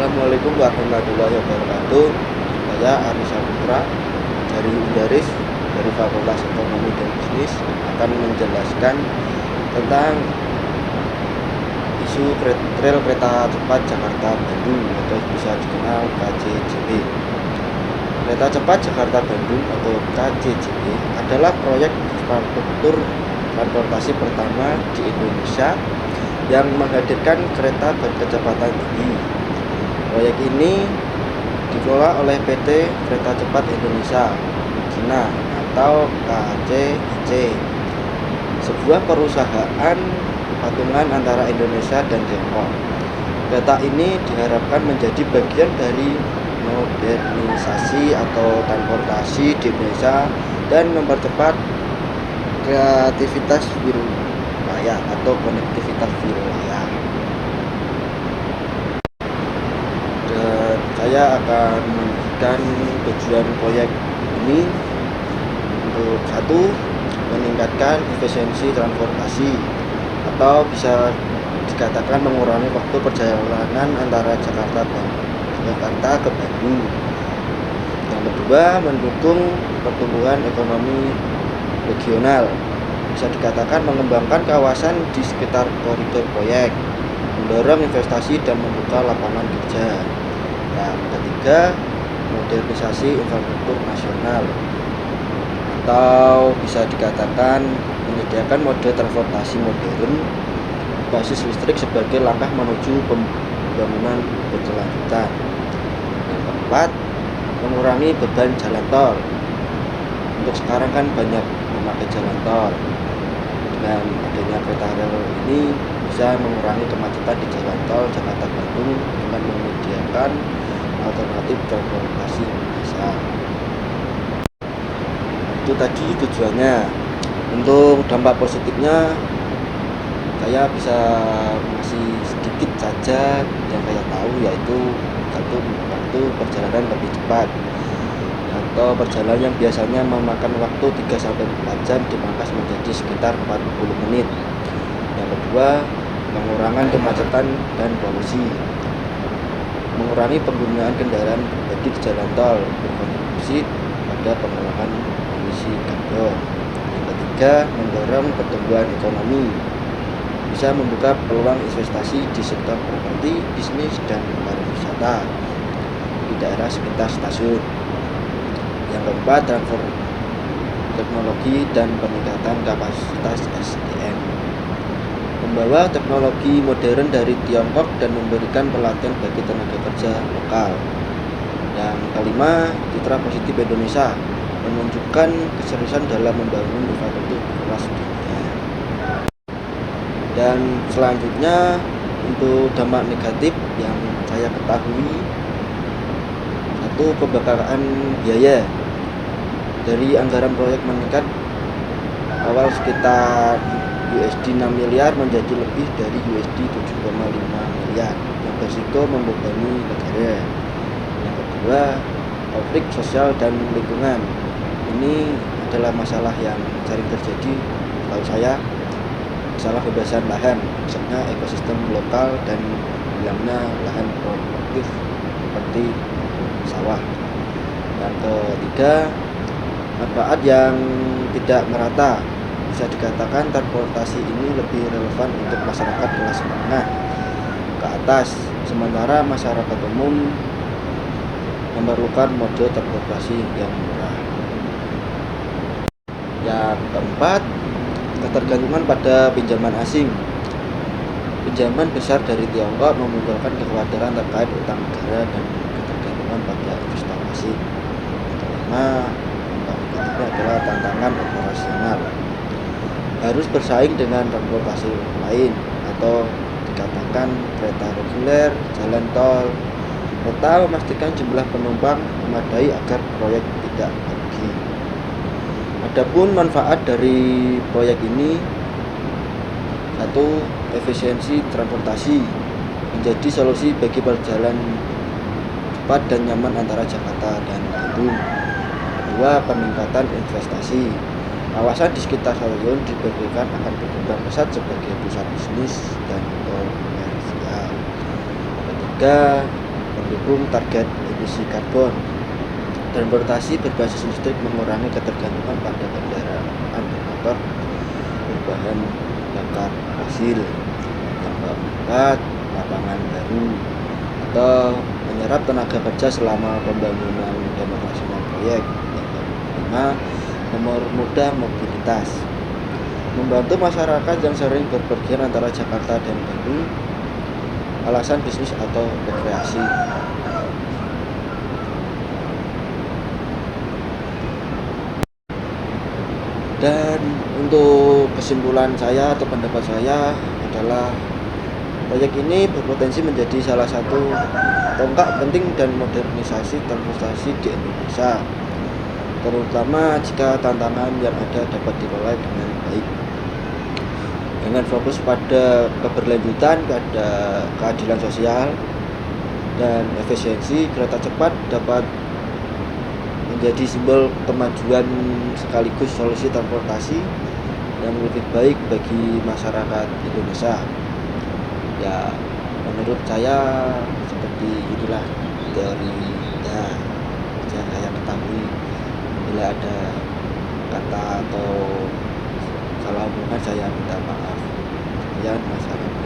Assalamualaikum warahmatullahi wabarakatuh. Saya Arisa Putra dari Undaris, dari Fakultas Ekonomi dan Bisnis, akan menjelaskan tentang isu rel kereta cepat Jakarta Bandung atau bisa dikenal KCJB. Kereta cepat Jakarta Bandung atau KCJB adalah proyek infrastruktur transportasi pertama di Indonesia yang menghadirkan kereta berkecepatan tinggi. Proyek ini dikelola oleh PT Kereta Cepat Indonesia Cina atau KCIC, sebuah perusahaan patungan antara Indonesia dan Tiongkok. Kereta ini diharapkan menjadi bagian dari modernisasi atau transportasi di Indonesia dan mempercepat kreativitas wilayah atau konektivitas wilayah. Dan saya akan memberikan tujuan proyek ini untuk satu, meningkatkan efisiensi transportasi atau bisa dikatakan mengurangi waktu perjalanan antara Jakarta ke Bandung. Yang kedua, mendukung pertumbuhan ekonomi regional, bisa dikatakan mengembangkan kawasan di sekitar koridor proyek, mendorong investasi dan membuka lapangan kerja. Yang ketiga, modernisasi infrastruktur nasional atau bisa dikatakan menyediakan mode transportasi modern basis listrik sebagai langkah menuju pembangunan berkelanjutan. Yang keempat, mengurangi beban jalan tol. Untuk sekarang kan banyak memakai jalan tol. Dengan adanya kereta rel ini bisa mengurangi kemacetan di jalan tol Jakarta Bandung dengan menyediakan alternatif transportasi bisa. Itu tadi tujuannya. Untuk dampak positifnya, saya bisa masih sedikit saja yang saya tahu, yaitu satu, waktu perjalanan lebih cepat atau perjalanan yang biasanya memakan waktu 3-4 jam dimangkas menjadi sekitar 40 menit. Yang kedua, pengurangan kemacetan dan polusi, mengurangi penggunaan kendaraan pribadi di jalan tol, berkontribusi pada pengurangan emisi karbon. Yang ketiga, mendorong pertumbuhan ekonomi, bisa membuka peluang investasi di sektor properti, bisnis, dan pariwisata di daerah sekitar stasiun. Yang keempat, transfer teknologi dan peningkatan kapasitas SDM, membawa teknologi modern dari Tiongkok dan memberikan pelatihan bagi tenaga kerja lokal. Yang kelima, citra positif Indonesia, menunjukkan keseriusan dalam membangun infrastruktur kelas dunia. Dan selanjutnya untuk dampak negatif yang saya ketahui, satu, pembakaran biaya. Dari anggaran proyek meningkat awal sekitar USD 6 miliar menjadi lebih dari USD 7,5 miliar yang berisiko membebani negara. Yang kedua, konflik sosial dan lingkungan. Ini adalah masalah yang sering terjadi kalau saya, masalah kebebasan lahan, misalnya ekosistem lokal dan hilangnya lahan produktif seperti sawah. Yang ketiga, manfaat yang tidak merata, bisa dikatakan transportasi ini lebih relevan untuk masyarakat kelas menengah ke atas, sementara masyarakat umum memerlukan mode transportasi yang murah. Yang keempat, ketergantungan pada pinjaman asing. Pinjaman besar dari Tiongkok memunculkan kekhawatiran terkait utang negara dan ketergantungan pada investor asing. Kelima, itu adalah tantangan operasional, harus bersaing dengan transportasi lain atau dikatakan kereta reguler, jalan tol, serta memastikan jumlah penumpang memadai agar proyek tidak rugi. Adapun manfaat dari proyek ini, satu, efisiensi transportasi, menjadi solusi bagi perjalanan cepat dan nyaman antara Jakarta dan Bandung. Kedua, peningkatan investasi, kawasan di sekitar stasiun diperkirakan akan berkembang pesat sebagai pusat bisnis dan komersial. Ketiga, mendukung target emisi karbon. Transportasi berbasis listrik mengurangi ketergantungan pada kendaraan bermotor berbahan bakar fosil. Yang keempat, lapangan baru atau menyerap tenaga kerja selama pembangunan dan operasional proyek. Yang kelima, mempermudah mobilitas, membantu masyarakat yang sering berpergian antara Jakarta dan Bandung, alasan bisnis atau rekreasi. Dan untuk kesimpulan saya atau pendapat saya adalah proyek ini berpotensi menjadi salah satu tonggak penting dan modernisasi transportasi di Indonesia, terutama jika tantangan yang ada dapat dikelola dengan baik. Dengan fokus pada keberlanjutan, pada keadilan sosial, dan efisiensi, kereta cepat dapat menjadi simbol kemajuan sekaligus solusi transportasi yang lebih baik bagi masyarakat Indonesia. Ya, menurut saya seperti inilah teorinya yang saya ketahui. Bila ada kata atau salah omongan saya minta maaf. Sekian, masalah.